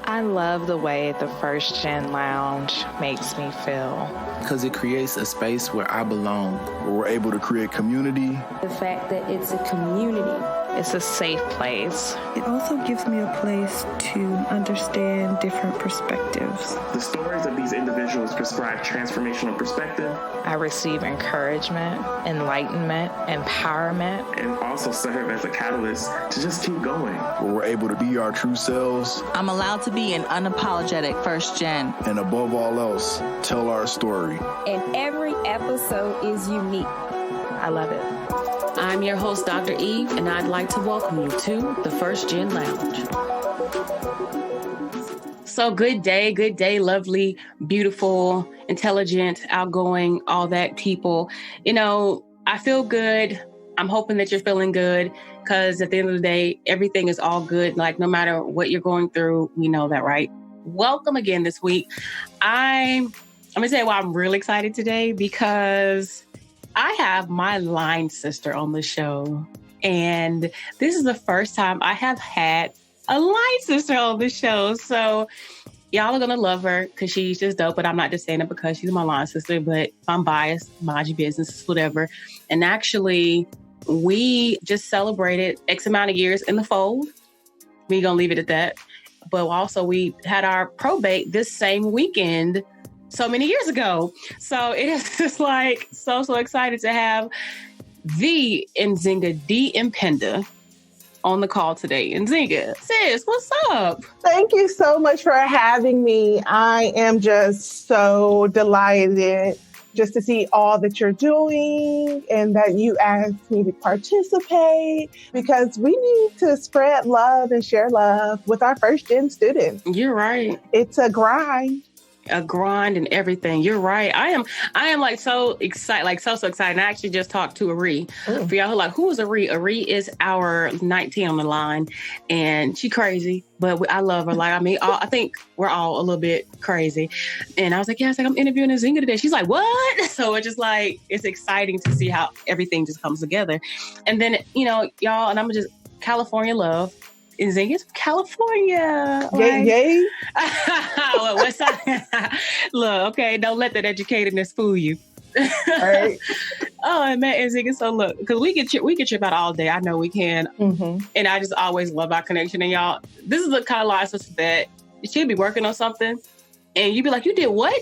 I love the way the First Gen Lounge makes me feel. Because it creates a space where I belong. Where we're able to create community. The fact that it's a community. It's a safe place. It also gives me a place to understand different perspectives. The stories of these individuals prescribe transformational perspective. I receive encouragement, enlightenment, empowerment. And also serve as a catalyst to just keep going. Where we're able to be our true selves. I'm allowed to be an unapologetic first gen. And above all else, tell our story. And every episode is unique. I love it. I'm your host, Dr. Eve, and I'd like to welcome you to the First Gen Lounge. So good day, lovely, beautiful, intelligent, outgoing, all that people. You know, I feel good. I'm hoping that you're feeling good because at the end of the day, everything is all good. Like no matter what you're going through, we know that, right? Welcome again this week. I'm going to tell you why I'm really excited today because I have my line sister on the show. And this is the first time I have had a line sister on the show. So y'all are going to love her because she's just dope. But I'm not just saying it because she's my line sister. But if I'm biased, mind your business, whatever. And actually, we just celebrated X amount of years in the fold. We're going to leave it at that. But also, we had our probate this same weekend so many years ago. So it is just like so excited to have the Nzinga, the Mpenda, on the call today. Nzinga, sis, what's up? Thank you so much for having me. I am just so delighted just to see all that you're doing and that you asked me to participate because we need to spread love and share love with our first gen students. You're right. It's a grind. A grind and everything. You're right. I am like so excited, like so excited. And I actually just talked to Ari. For y'all who like, who is Ari? Ari is our 19 on the line, and she crazy, but I love her. Like, I mean, I think we're all a little bit crazy. And I was like, yeah, I'm interviewing Nzinga today. She's like, what? So it's just like, it's exciting to see how everything just comes together. And then, you know, y'all, and I'm just California love. Nzinga's from California. Yay, yay. Look, what's up? Look, okay, don't let that educatedness fool you. All right. Oh, and man, Nzinga, so look, because we can trip out all day. I know we can. Mm-hmm. And I just always love our connection. And y'all, this is the kind of line sister that she'll be working on something. And you'd be like, you did what?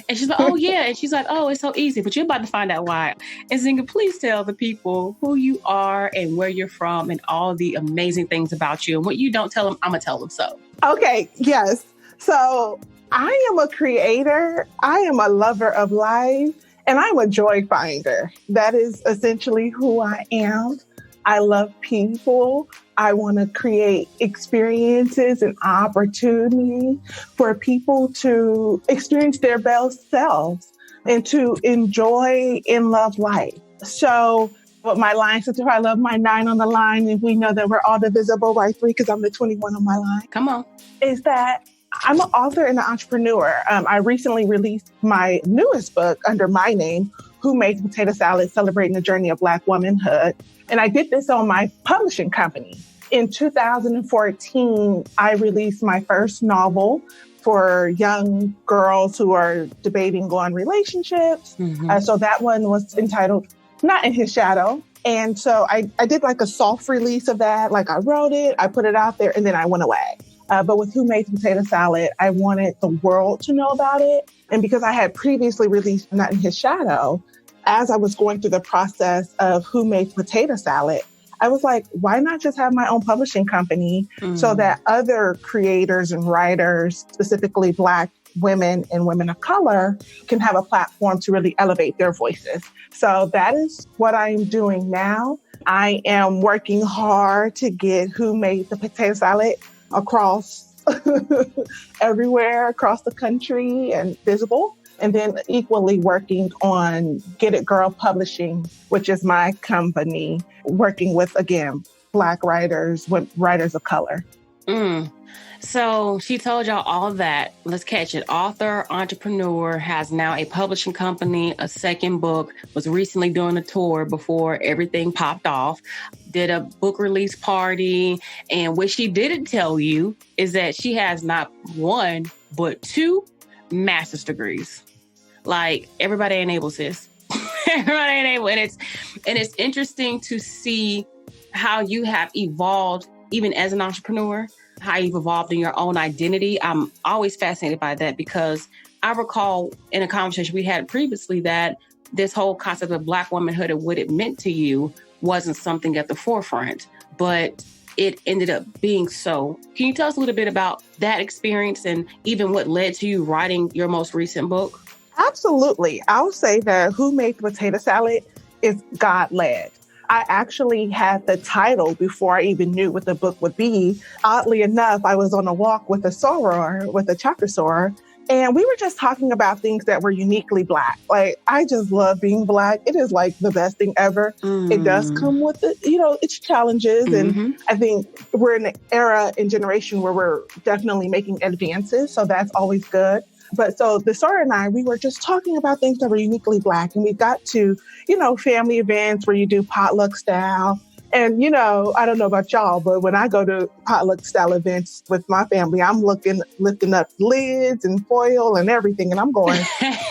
And she's like, oh, yeah. And she's like, oh, it's so easy. But you're about to find out why. And Nzinga, please tell the people who you are and where you're from and all the amazing things about you. And what you don't tell them, I'm going to tell them so. Okay, yes. So I am a creator. I am a lover of life. And I'm a joy finder. That is essentially who I am. I love people. I want to create experiences and opportunity for people to experience their best selves and to enjoy and love life. So with my line sister, I love my 9 on the line, and we know that we're all divisible by 3 because I'm the 21 on my line. Come on. Is that I'm an author and an entrepreneur. I recently released my newest book under my name, Who Made Potato Salad, Celebrating the Journey of Black Womanhood. And I did this on my publishing company. In 2014, I released my first novel for young girls who are debating on relationships. Mm-hmm. So that one was entitled Not in His Shadow. And so I did like a soft release of that. Like I wrote it, I put it out there, and then I went away. But with Who Made Potato Salad, I wanted the world to know about it. And because I had previously released Not in His Shadow, as I was going through the process of Who Made Potato Salad, I was like, why not just have my own publishing company so that other creators and writers, specifically Black women and women of color, can have a platform to really elevate their voices. So that is what I'm doing now. I am working hard to get Who Made the Potato Salad across everywhere across the country and visible. And then equally working on Get It Girl Publishing, which is my company, working with, again, Black writers, with writers of color. So she told y'all all that. Let's catch it. Author, entrepreneur, has now a publishing company, a second book, was recently doing a tour before everything popped off, did a book release party. And what she didn't tell you is that she has not one, but 2 master's degrees. Like, everybody ain't able, sis. Everybody ain't able. And it's interesting to see how you have evolved, even as an entrepreneur, how you've evolved in your own identity. I'm always fascinated by that, because I recall in a conversation we had previously that this whole concept of Black womanhood and what it meant to you wasn't something at the forefront, but it ended up being so. Can you tell us a little bit about that experience and even what led to you writing your most recent book? Absolutely. I'll say that Who Made the Potato Salad is God-led. I actually had the title before I even knew what the book would be. Oddly enough, I was on a walk with a soror, with a chapter soror, and we were just talking about things that were uniquely Black. Like, I just love being Black. It is like the best thing ever. It does come with it, its challenges. And I think we're in an era and generation where we're definitely making advances. So that's always good. But so the soror and I, we were just talking about things that were uniquely Black. And we got to, family events where you do potluck style. And, I don't know about y'all, but when I go to potluck style events with my family, I'm lifting up lids and foil and everything. And I'm going,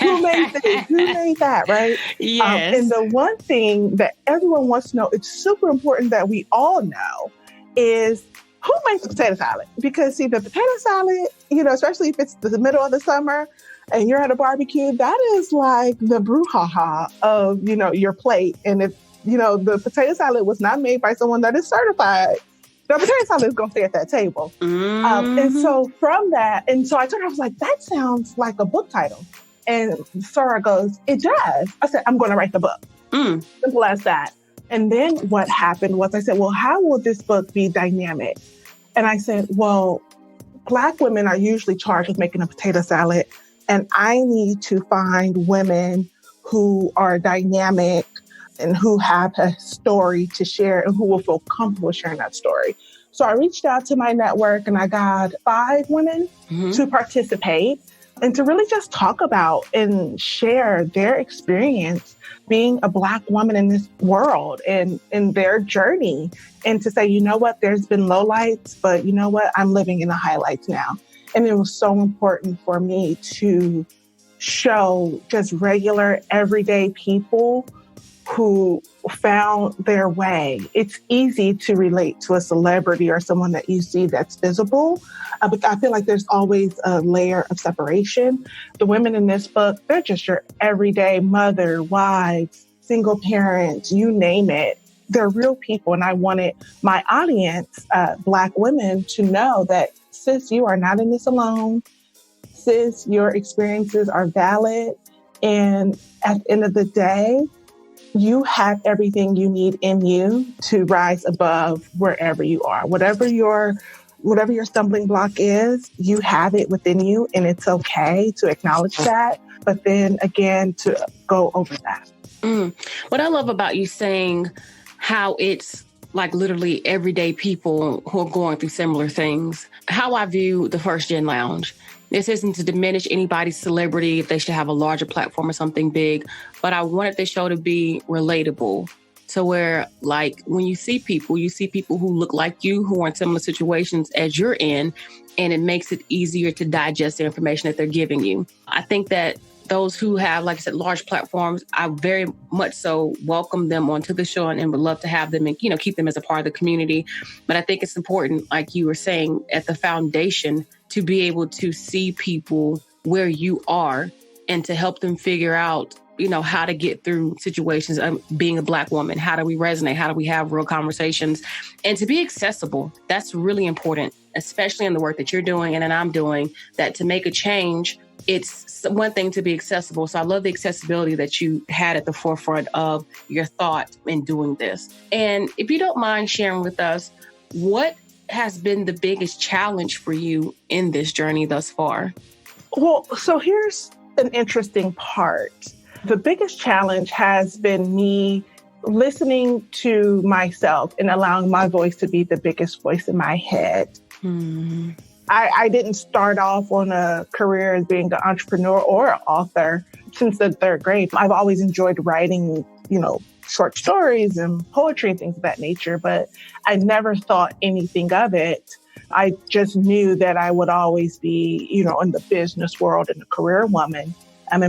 who made this? Who made that? Right? Yes. And the one thing that everyone wants to know, it's super important that we all know, is who makes the potato salad? Because see, the potato salad, especially if it's the middle of the summer and you're at a barbecue, that is like the brouhaha of, your plate. And if, the potato salad was not made by someone that is certified, the potato salad is going to stay at that table. And so from that, I told her, I was like, that sounds like a book title. And Sarah goes, it does. I said, I'm going to write the book. Simple as that. And then what happened was I said, well, how will this book be dynamic? And I said, well, Black women are usually charged with making a potato salad. And I need to find women who are dynamic and who have a story to share and who will feel comfortable sharing that story. So I reached out to my network and I got 5 women to participate and to really just talk about and share their experience being a Black woman in this world and in their journey. And to say, you know what, there's been lowlights, but you know what, I'm living in the highlights now. And it was so important for me to show just regular, everyday people who found their way. It's easy to relate to a celebrity or someone that you see that's visible, but I feel like there's always a layer of separation. The women in this book, they're just your everyday mother, wives, single parents, you name it. They're real people. And I wanted my audience, Black women, to know that, sis, you are not in this alone. Sis, your experiences are valid. And at the end of the day, you have everything you need in you to rise above wherever you are. Whatever your stumbling block is, you have it within you, and it's okay to acknowledge that. But then again, to go over that. What I love about you saying how it's like literally everyday people who are going through similar things, how I view the First Gen Lounge. This isn't to diminish anybody's celebrity if they should have a larger platform or something big, but I wanted the show to be relatable to where, like, when you see people who look like you, who are in similar situations as you're in, and it makes it easier to digest the information that they're giving you. I think that those who have, like I said, large platforms, I very much so welcome them onto the show and would love to have them and, keep them as a part of the community. But I think it's important, like you were saying, at the foundation, to be able to see people where you are and to help them figure out, how to get through situations. Being a Black woman, how do we resonate? How do we have real conversations? And to be accessible, that's really important, especially in the work that you're doing and that I'm doing, that to make a change, it's one thing to be accessible. So I love the accessibility that you had at the forefront of your thought in doing this. And if you don't mind sharing with us, what has been the biggest challenge for you in this journey thus far? Well, so here's an interesting part. The biggest challenge has been me listening to myself and allowing my voice to be the biggest voice in my head. I didn't start off on a career as being an entrepreneur or an author since the third grade. I've always enjoyed writing, short stories and poetry and things of that nature, but I never thought anything of it. I just knew that I would always be, in the business world and a career woman.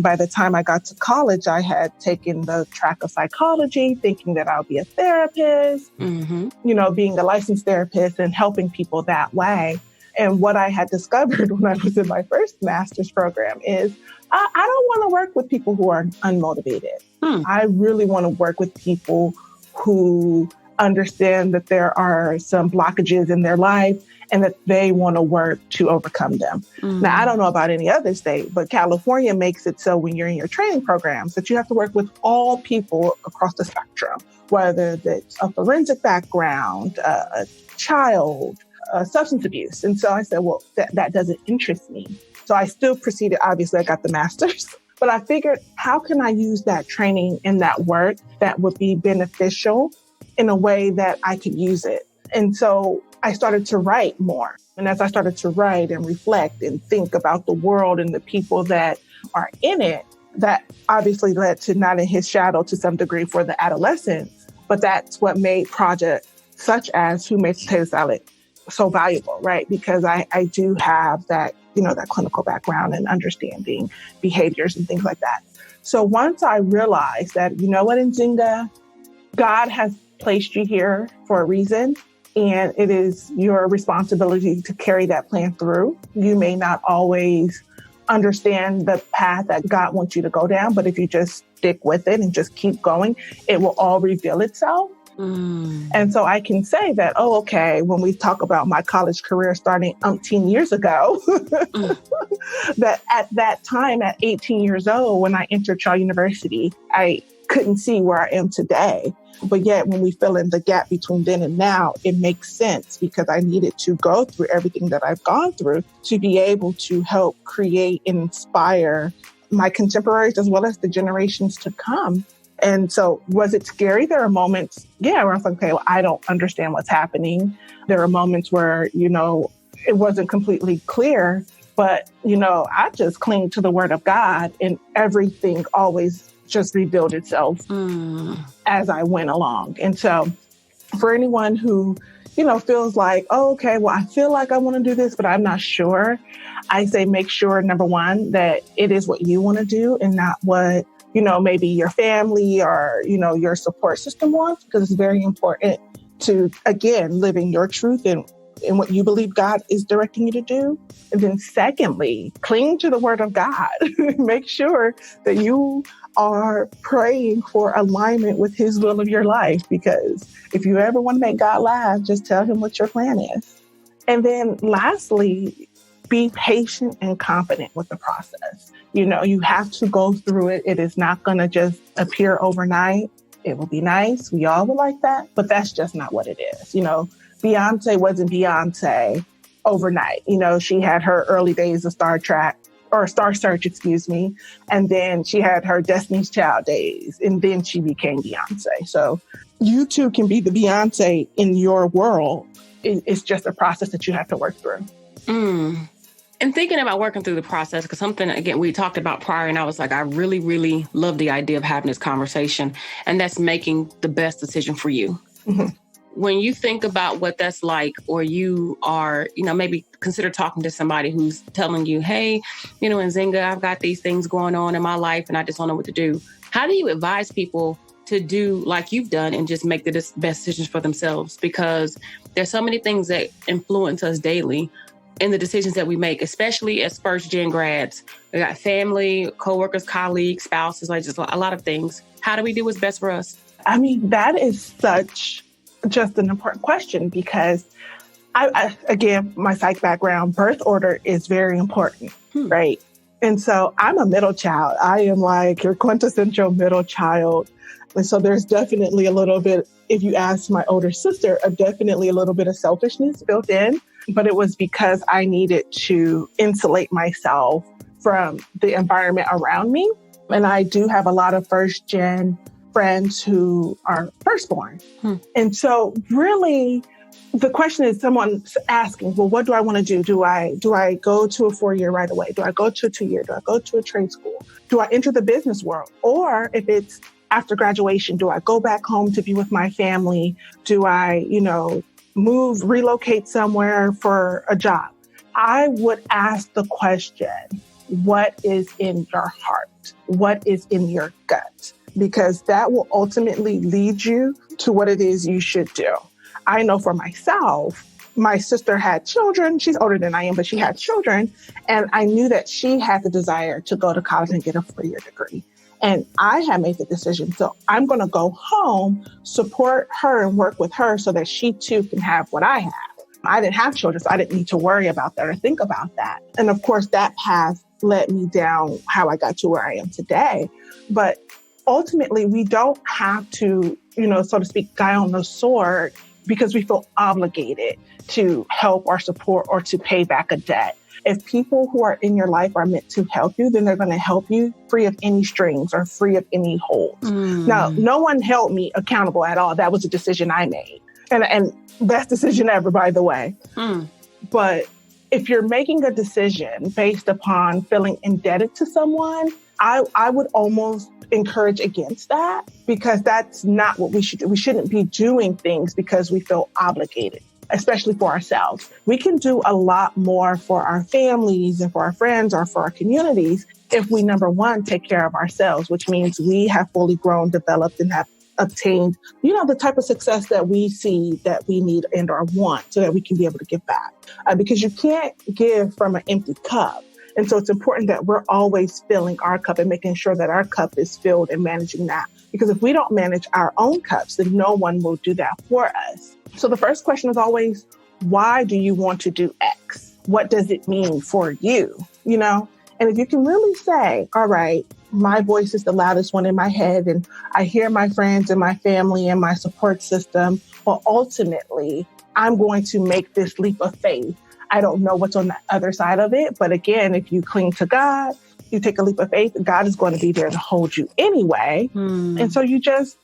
By the time I got to college, I had taken the track of psychology, thinking that I'll be a therapist, being a licensed therapist and helping people that way. And what I had discovered when I was in my first master's program is I don't want to work with people who are unmotivated. I really want to work with people who understand that there are some blockages in their life and that they want to work to overcome them. Now, I don't know about any other state, but California makes it so when you're in your training programs that you have to work with all people across the spectrum, whether it's a forensic background, a child, substance abuse. And so I said, well, that doesn't interest me. So I still proceeded. Obviously, I got the master's, but I figured, how can I use that training and that work that would be beneficial in a way that I could use it? And so I started to write more. And as I started to write and reflect and think about the world and the people that are in it, that obviously led to Not in His Shadow to some degree for the adolescents. But that's what made projects such as Who Makes Potato Salad so valuable, right? Because I do have that, that clinical background and understanding behaviors and things like that. So once I realized that, Nzinga, God has placed you here for a reason, and it is your responsibility to carry that plan through. You may not always understand the path that God wants you to go down, but if you just stick with it and just keep going, it will all reveal itself. And so I can say that, when we talk about my college career starting umpteen years ago, that at that time, at 18 years old, when I entered Shaw University, I couldn't see where I am today. But yet when we fill in the gap between then and now, it makes sense because I needed to go through everything that I've gone through to be able to help create and inspire my contemporaries as well as the generations to come. And so was it scary? There are moments, where I was like, okay, well, I don't understand what's happening. There are moments where, it wasn't completely clear, but, I just cling to the word of God and everything always just revealed itself as I went along. And so for anyone who, feels like, I feel like I want to do this, but I'm not sure. I say, make sure, number one, that it is what you want to do and not what maybe your family or, your support system wants, because it's very important to, again, live in your truth and what you believe God is directing you to do. And then secondly, cling to the word of God. Make sure that you are praying for alignment with his will of your life, because if you ever want to make God laugh, just tell him what your plan is. And then lastly, be patient and confident with the process. You have to go through it. It is not going to just appear overnight. It will be nice. We all would like that, but that's just not what it is. Beyonce wasn't Beyonce overnight. She had her early days of Star Search, and then she had her Destiny's Child days, and then she became Beyonce. So you too can be the Beyonce in your world. It's just a process that you have to work through. And thinking about working through the process, because something, again, we talked about prior, and I was like, I really, really love the idea of having this conversation, and that's making the best decision for you. When you think about what that's like, or you are, maybe consider talking to somebody who's telling you, hey, Nzinga, I've got these things going on in my life and I just don't know what to do. How do you advise people to do like you've done and just make the best decisions for themselves? Because there's so many things that influence us daily in the decisions that we make, especially as first-gen grads. We got family, coworkers, colleagues, spouses, like just a lot of things. How do we do what's best for us? That is such just an important question, because I again, my psych background, birth order is very important, right? And so I'm a middle child. I am like your quintessential middle child. And so there's definitely a little bit, if you ask my older sister, definitely a little bit of selfishness built in. But it was because I needed to insulate myself from the environment around me. And I do have a lot of first-gen friends who are firstborn. And so really the question is someone's asking, well, what do I want to do? Do I go to a 4-year right away? Do I go to a 2-year? Do I go to a trade school? Do I enter the business world? Or if it's after graduation, do I go back home to be with my family? Do I, relocate somewhere for a job? I would ask the question, what is in your heart? What is in your gut? Because that will ultimately lead you to what it is you should do. I know for myself, my sister had children. She's older than I am, but she had children. And I knew that she had the desire to go to college and get a 4-year degree. And I had made the decision. So I'm going to go home, support her and work with her so that she too can have what I have. I didn't have children, so I didn't need to worry about that or think about that. And of course, that path led me down how I got to where I am today. But ultimately, we don't have to, so to speak, die on the sword because we feel obligated to help or support or to pay back a debt. If people who are in your life are meant to help you, then they're going to help you free of any strings or free of any holds. Now, no one held me accountable at all. That was a decision I made. And best decision ever, by the way. But if you're making a decision based upon feeling indebted to someone, I would almost encourage against that, because that's not what we should do. We shouldn't be doing things because we feel obligated, especially for ourselves. We can do a lot more for our families and for our friends or for our communities if we, number one, take care of ourselves, which means we have fully grown, developed, and have obtained, the type of success that we see that we need and or want so that we can be able to give back. Because you can't give from an empty cup. And so it's important that we're always filling our cup and making sure that our cup is filled and managing that. Because if we don't manage our own cups, then no one will do that for us. So the first question is always, why do you want to do X? What does it mean for you? And if you can really say, all right, my voice is the loudest one in my head and I hear my friends and my family and my support system, but ultimately I'm going to make this leap of faith. I don't know what's on the other side of it. But again, if you cling to God, you take a leap of faith, God is going to be there to hold you anyway. And so you just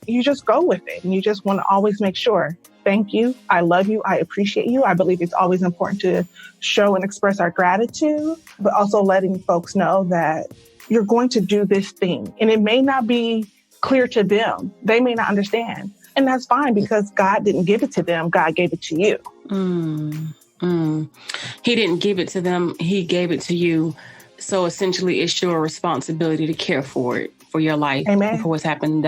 go with it. And you just want to always make sure, thank you. I love you. I appreciate you. I believe it's always important to show and express our gratitude, but also letting folks know that you're going to do this thing. And it may not be clear to them. They may not understand. And that's fine because God didn't give it to them. God gave it to you. He didn't give it to them. He gave it to you. So essentially, it's your responsibility to care for it, for your life, Amen. For what's happened.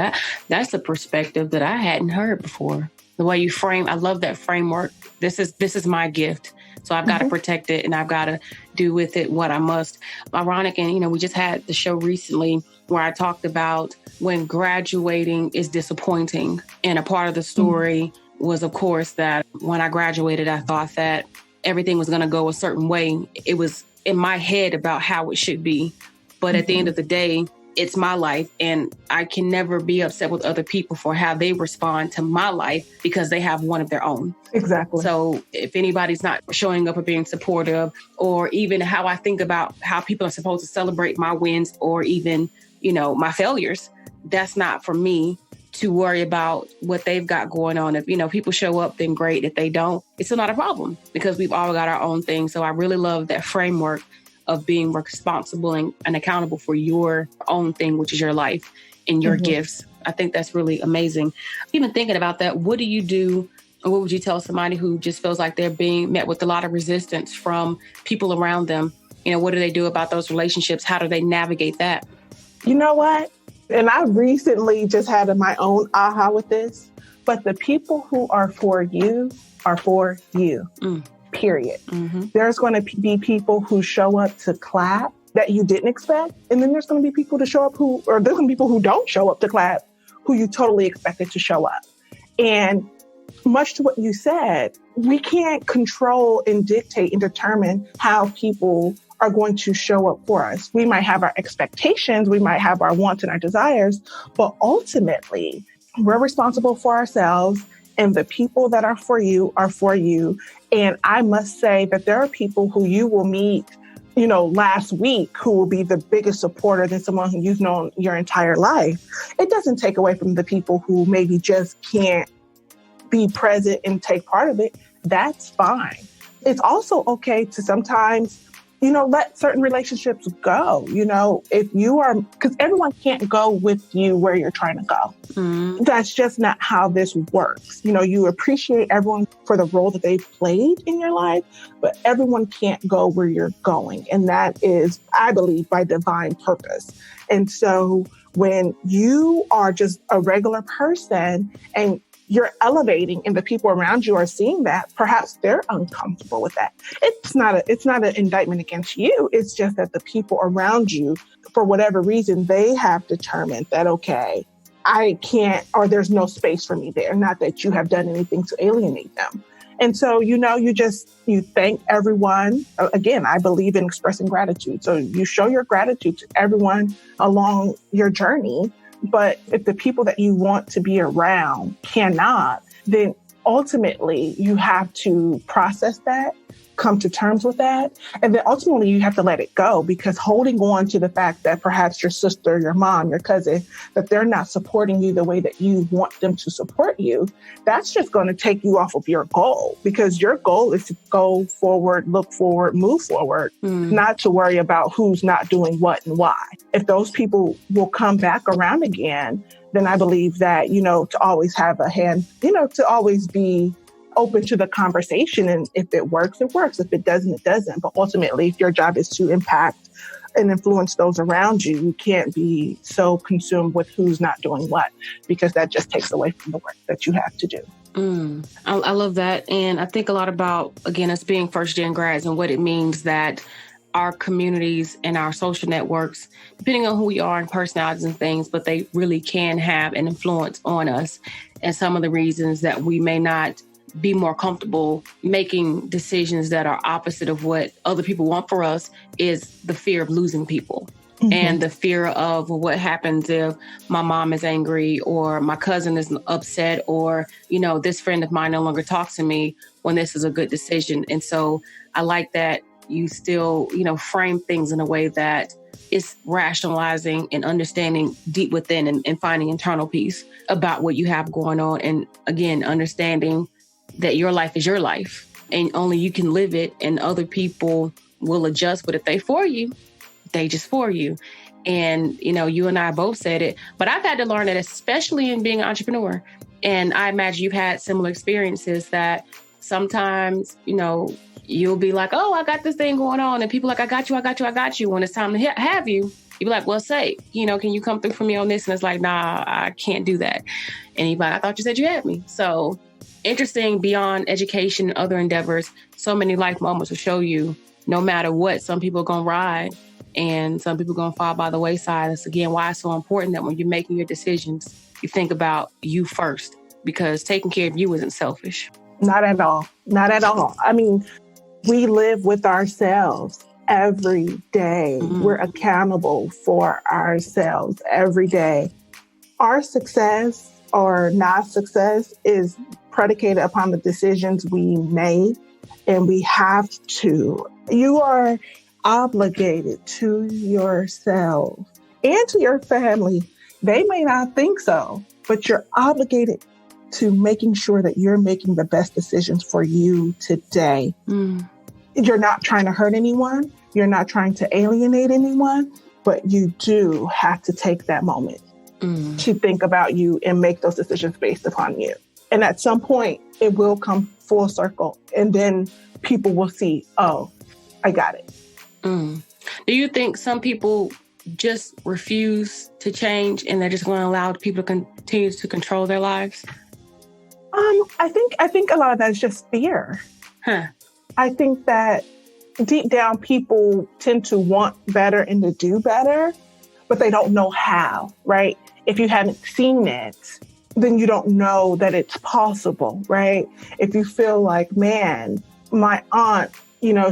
That's a perspective that I hadn't heard before. The way you frame, I love that framework. This is my gift. So I've got to protect it and I've got to do with it what I must. Ironic. And, we just had the show recently where I talked about when graduating is disappointing. And a part of the story was, of course, that when I graduated, I thought that everything was going to go a certain way. It was in my head about how it should be. But at the end of the day, it's my life. And I can never be upset with other people for how they respond to my life because they have one of their own. Exactly. So if anybody's not showing up or being supportive, or even how I think about how people are supposed to celebrate my wins or even, my failures, that's not for me to worry about what they've got going on. If, people show up, then great. If they don't, it's still not a problem because we've all got our own thing. So I really love that framework of being responsible and accountable for your own thing, which is your life and your gifts. I think that's really amazing. Even thinking about that, what do you do? Or what would you tell somebody who just feels like they're being met with a lot of resistance from people around them? What do they do about those relationships? How do they navigate that? You know what? And I recently just had my own aha with this, but the people who are for you are for you, period. There's going to be people who show up to clap that you didn't expect. And then there's going to be people to show up there's going to be people who don't show up to clap who you totally expected to show up. And much to what you said, we can't control and dictate and determine how people are going to show up for us. We might have our expectations, we might have our wants and our desires, but ultimately, we're responsible for ourselves, and the people that are for you are for you. And I must say that there are people who you will meet, last week who will be the biggest supporter than someone who you've known your entire life. It doesn't take away from the people who maybe just can't be present and take part of it. That's fine. It's also okay to sometimes, let certain relationships go, if you are, because everyone can't go with you where you're trying to go. Mm. That's just not how this works. You appreciate everyone for the role that they've played in your life, but everyone can't go where you're going. And that is, I believe, by divine purpose. And so when you are just a regular person and you're elevating and the people around you are seeing that, perhaps they're uncomfortable with that. It's not an indictment against you. It's just that the people around you, for whatever reason, they have determined that, okay, I can't, or there's no space for me there. Not that you have done anything to alienate them. And so, you thank everyone. Again, I believe in expressing gratitude. So you show your gratitude to everyone along your journey. But if the people that you want to be around cannot, then ultimately you have to process that, come to terms with that. And then ultimately you have to let it go, because holding on to the fact that perhaps your sister, your mom, your cousin, that they're not supporting you the way that you want them to support you, that's just going to take you off of your goal, because your goal is to go forward, look forward, move forward, not to worry about who's not doing what and why. If those people will come back around again, then I believe that, to always have a hand, to always be open to the conversation. And if it works, it works. If it doesn't, it doesn't. But ultimately, if your job is to impact and influence those around you, you can't be so consumed with who's not doing what, because that just takes away from the work that you have to do. I love that. And I think a lot about, again, us being first-gen grads and what it means that our communities and our social networks, depending on who we are and personalities and things, but they really can have an influence on us. And some of the reasons that we may not be more comfortable making decisions that are opposite of what other people want for us is the fear of losing people. Mm-hmm. And the fear of what happens if my mom is angry or my cousin is upset or, this friend of mine no longer talks to me when this is a good decision. And so I like that you still, frame things in a way that is rationalizing and understanding deep within and finding internal peace about what you have going on. And again, understanding that your life is your life and only you can live it, and other people will adjust. But if they for you, they just for you. And, you and I both said it, but I've had to learn that, especially in being an entrepreneur. And I imagine you've had similar experiences that sometimes, you'll be like, oh, I got this thing going on. And people are like, I got you. When it's time to have you, you'll be like, well, say, can you come through for me on this? And it's like, nah, I can't do that. And you're like, I thought you said you had me. So interesting, beyond education and other endeavors, so many life moments will show you no matter what, some people are going to ride and some people are going to fall by the wayside. That's again why it's so important that when you're making your decisions, you think about you first, because taking care of you isn't selfish. Not at all. Not at all. I mean, we live with ourselves every day. Mm-hmm. We're accountable for ourselves every day. Our success or not success is predicated upon the decisions we made, and we have to. You are obligated to yourself and to your family. They may not think so, but you're obligated to making sure that you're making the best decisions for you today. You're not trying to hurt anyone. You're not trying to alienate anyone, but you do have to take that moment to think about you and make those decisions based upon you. And at some point, it will come full circle. And then people will see, oh, I got it. Do you think some people just refuse to change and they're just going to allow people to continue to control their lives? I think a lot of that is just fear. I think that deep down, people tend to want better and to do better, but they don't know how, right? If you haven't seen it, then you don't know that it's possible, right? If you feel like, man, my aunt,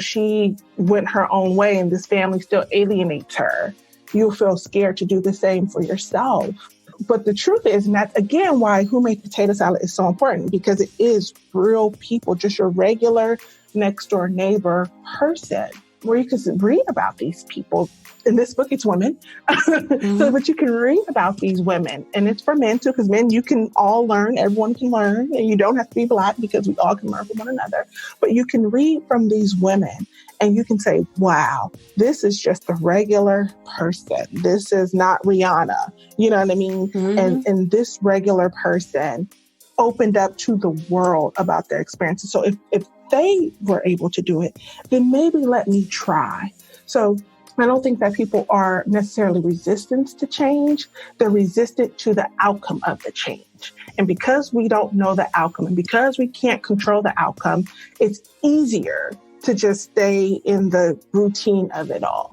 she went her own way and this family still alienates her, you'll feel scared to do the same for yourself. But the truth is, and that's again why Who Made Potato Salad is so important, because it is real people, just your regular next door neighbor person. where you can read about these people. In this book, it's women. So, but you can read about these women, and it's for men too, because men, you can all learn, everyone can learn, and you don't have to be Black because we all can learn from one another. But you can read from these women and you can say, wow, this is just a regular person. This is not Rihanna. You know what I mean? And this regular person opened up to the world about their experiences. So if they were able to do it, then maybe let me try. So I don't think that people are necessarily resistant to change. They're resistant to the outcome of the change. And because we don't know the outcome and because we can't control the outcome, it's easier to just stay in the routine of it all.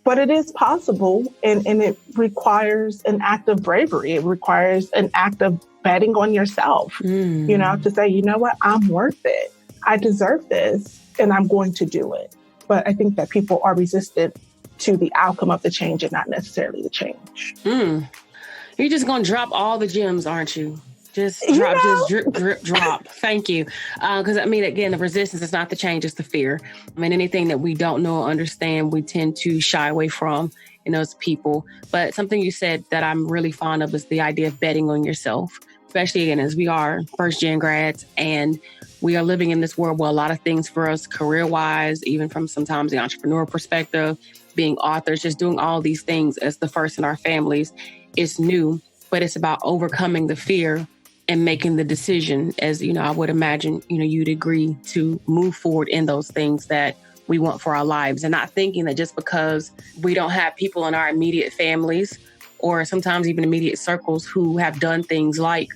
But it is possible, and it requires an act of bravery. It requires an act of betting on yourself, you know, to say, you know what, I'm worth it. I deserve this, and I'm going to do it. But I think that people are resistant to the outcome of the change and not necessarily the change. You're just going to drop all the gems, aren't you? Just drop, just drip, drip, drop. Thank you. Because, I mean, again, the resistance is not the change, it's the fear. I mean, anything that we don't know or understand, we tend to shy away from in those people. But something you said that I'm really fond of is the idea of betting on yourself, especially, again, as we are first-gen grads and we are living in this world where a lot of things for us career-wise, even from sometimes the entrepreneur perspective, being authors, just doing all these things as the first in our families, is new, but it's about overcoming the fear and making the decision, as, you know, I would imagine, you know, you'd agree to move forward in those things that we want for our lives, and not thinking that just because we don't have people in our immediate families or sometimes even immediate circles who have done things like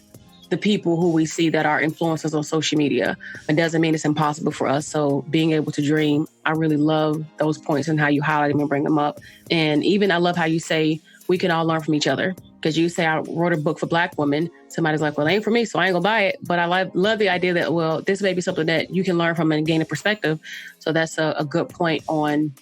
the people who we see that are influencers on social media, it doesn't mean it's impossible for us. So being able to dream, I really love those points and how you highlight them and bring them up. And even I love how you say we can all learn from each other. Because you say, I wrote a book for Black women. Somebody's like, well, it ain't for me, so I ain't gonna buy it. But I love the idea that, well, this may be something that you can learn from and gain a perspective. So that's a good point on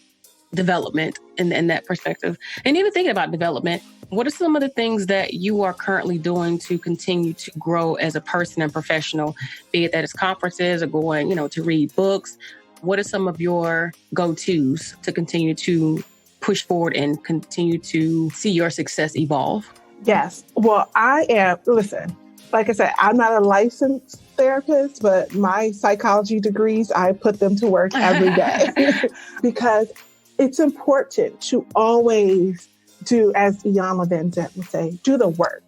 development and that perspective. And even thinking about development, what are some of the things that you are currently doing to continue to grow as a person and professional, be it that it's conferences or going, you know, to read books? What are some of your go-tos to continue to push forward and continue to see your success evolve? Yes. Well, listen, like I said, I'm not a licensed therapist, but my psychology degrees, I put them to work every day because it's important to always do, as Iyanla Vanzant would say, do the work,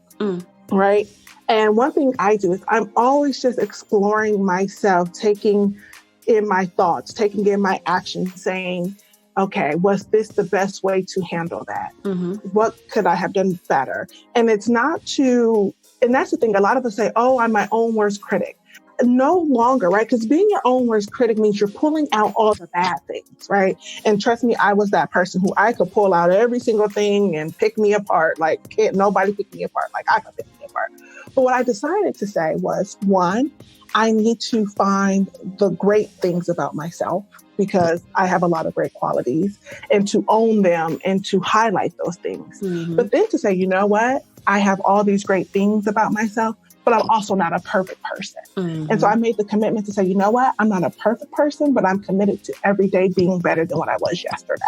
right? And one thing I do is I'm always just exploring myself, taking in my thoughts, taking in my actions, saying, okay, was this the best way to handle that? What could I have done better? And it's not and that's the thing, a lot of us say, oh, I'm my own worst critic. No longer, right? Because being your own worst critic means you're pulling out all the bad things, right? And trust me, I was that person who I could pull out every single thing and pick me apart. Like, can't nobody pick me apart like I could pick me apart. But what I decided to say was, one, I need to find the great things about myself, because I have a lot of great qualities, and to own them and to highlight those things. But then to say, you know what? I have all these great things about myself, but I'm also not a perfect person. And so I made the commitment to say, you know what? I'm not a perfect person, but I'm committed to every day being better than what I was yesterday.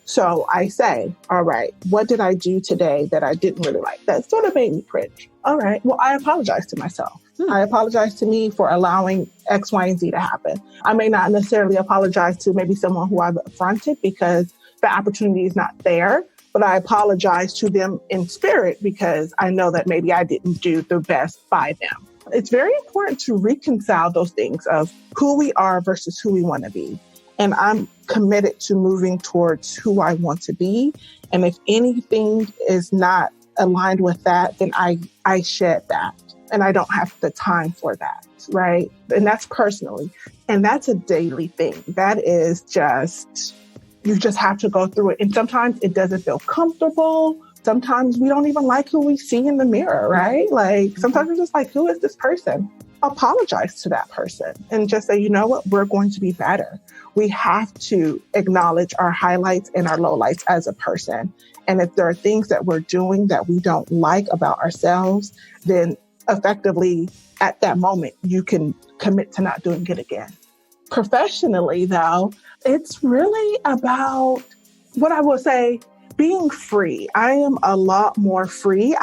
So I say, all right, what did I do today that I didn't really like? That sort of made me cringe. All right, well, I apologize to myself. I apologize to me for allowing X, Y, and Z to happen. I may not necessarily apologize to maybe someone who I've affronted because the opportunity is not there, but I apologize to them in spirit because I know that maybe I didn't do the best by them. It's very important to reconcile those things of who we are versus who we want to be. And I'm committed to moving towards who I want to be. And if anything is not aligned with that, then I shed that. And I don't have the time for that, right? And that's personally. And that's a daily thing. That is just, you just have to go through it. And sometimes it doesn't feel comfortable. Sometimes we don't even like who we see in the mirror, right? Like sometimes we're just like, who is this person? Apologize to that person and just say, you know what, we're going to be better. We have to acknowledge our highlights and our lowlights as a person. And if there are things that we're doing that we don't like about ourselves, then effectively at that moment, you can commit to not doing it again. Professionally, though, it's really about what I would say being free. I am a lot more free.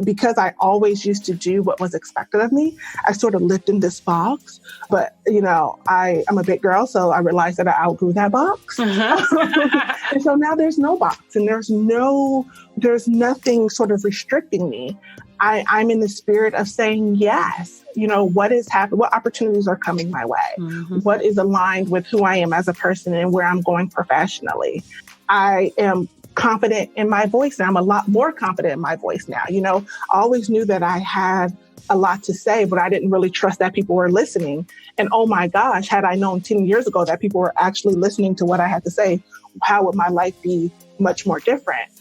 Because I always used to do what was expected of me, I sort of lived in this box. But, I'm a big girl, so I realized that I outgrew that box. And so now there's no box and there's nothing sort of restricting me. I'm in the spirit of saying yes. What is happening? What opportunities are coming my way? Mm-hmm. What is aligned with who I am as a person and where I'm going professionally? I am confident in my voice, and I'm a lot more confident in my voice now. I always knew that I had a lot to say, but I didn't really trust that people were listening. And oh my gosh, had I known 10 years ago that people were actually listening to what I had to say, how would my life be much more different?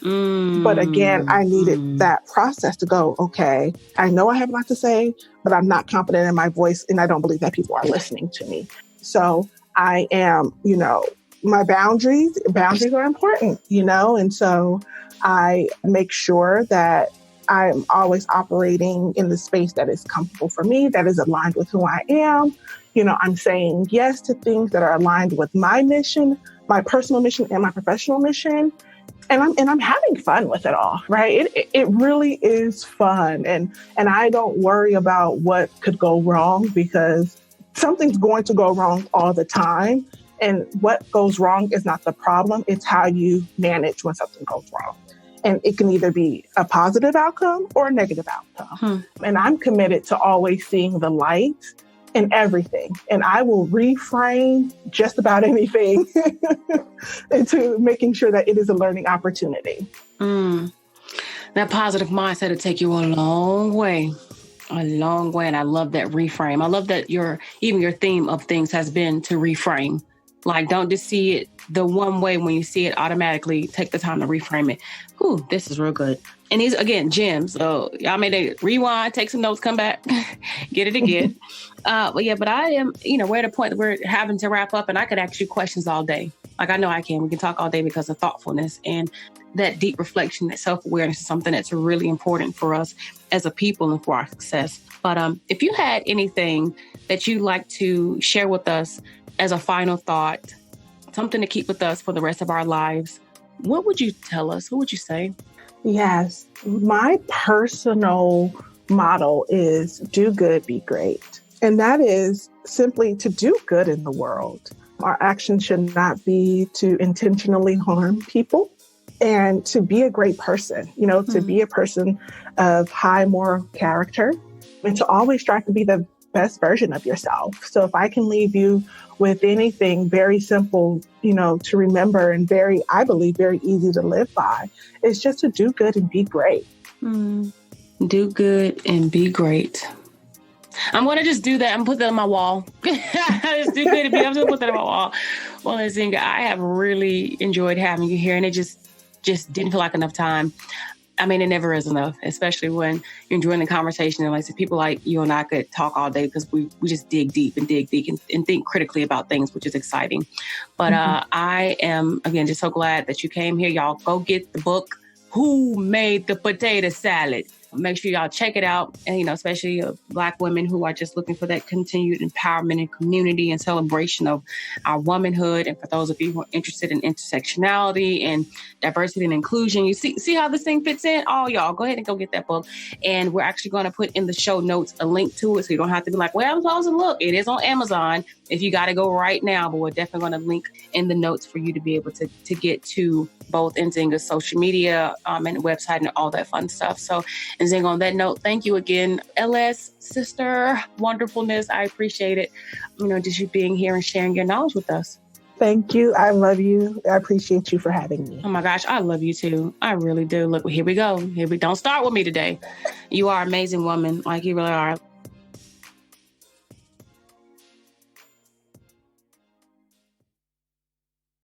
But again, I needed that process to go, okay, I know I have a lot to say, but I'm not confident in my voice, and I don't believe that people are listening to me. So I am, my boundaries are important, and so I make sure that I'm always operating in the space that is comfortable for me, that is aligned with who I am. I'm saying yes to things that are aligned with my mission, my personal mission and my professional mission. And I'm having fun with it all, right? It really is fun. And I don't worry about what could go wrong, because something's going to go wrong all the time. And what goes wrong is not the problem. It's how you manage when something goes wrong. And it can either be a positive outcome or a negative outcome. And I'm committed to always seeing the light in everything. And I will reframe just about anything into making sure that it is a learning opportunity. That positive mindset will take you a long way. A long way. And I love that reframe. I love that your theme of things has been to reframe. Like, don't just see it the one way. When you see it, automatically take the time to reframe it. Ooh, this is real good. And these, again, gems. So y'all may rewind, take some notes, come back, get it again. But I am, we're at a point that we're having to wrap up, and I could ask you questions all day. Like, I know I can. We can talk all day because of thoughtfulness and that deep reflection, that self-awareness is something that's really important for us as a people and for our success. But if you had anything that you'd like to share with us as a final thought, something to keep with us for the rest of our lives, what would you tell us? What would you say? Yes. My personal motto is do good, be great. And that is simply to do good in the world. Our action should not be to intentionally harm people, and to be a great person, to be a person of high moral character, and to always strive to be the best version of yourself. So if I can leave you with anything very simple, to remember, and I believe very easy to live by, it's just to do good and be great. Do good and be great. I'm going to just do that and put that on my wall. Just do good and be, I'm just going to put that on my wall. Well, Nzinga, I have really enjoyed having you here, and it just didn't feel like enough time. I mean, it never is enough, especially when you're enjoying the conversation. And like I said, people like you and I could talk all day because we just dig deep and think critically about things, which is exciting. But I am, again, just so glad that you came here. Y'all go get the book, Who Made the Potato Salad? Make sure y'all check it out. And, especially Black women who are just looking for that continued empowerment and community and celebration of our womanhood. And for those of you who are interested in intersectionality and diversity and inclusion, you see how this thing fits in? Oh, y'all, go ahead and go get that book. And we're actually going to put in the show notes a link to it, so you don't have to be like, well, I'm supposed to look. It is on Amazon if you got to go right now, but we're definitely going to link in the notes for you to be able to get to both Nzinga's social media and website and all that fun stuff. So, Nzinga, on that note, thank you again, LS sister, wonderfulness. I appreciate it. Just you being here and sharing your knowledge with us. Thank you. I love you. I appreciate you for having me. Oh my gosh, I love you too. I really do. Look, here we go. Don't start with me today. You are an amazing woman. Like, you really are.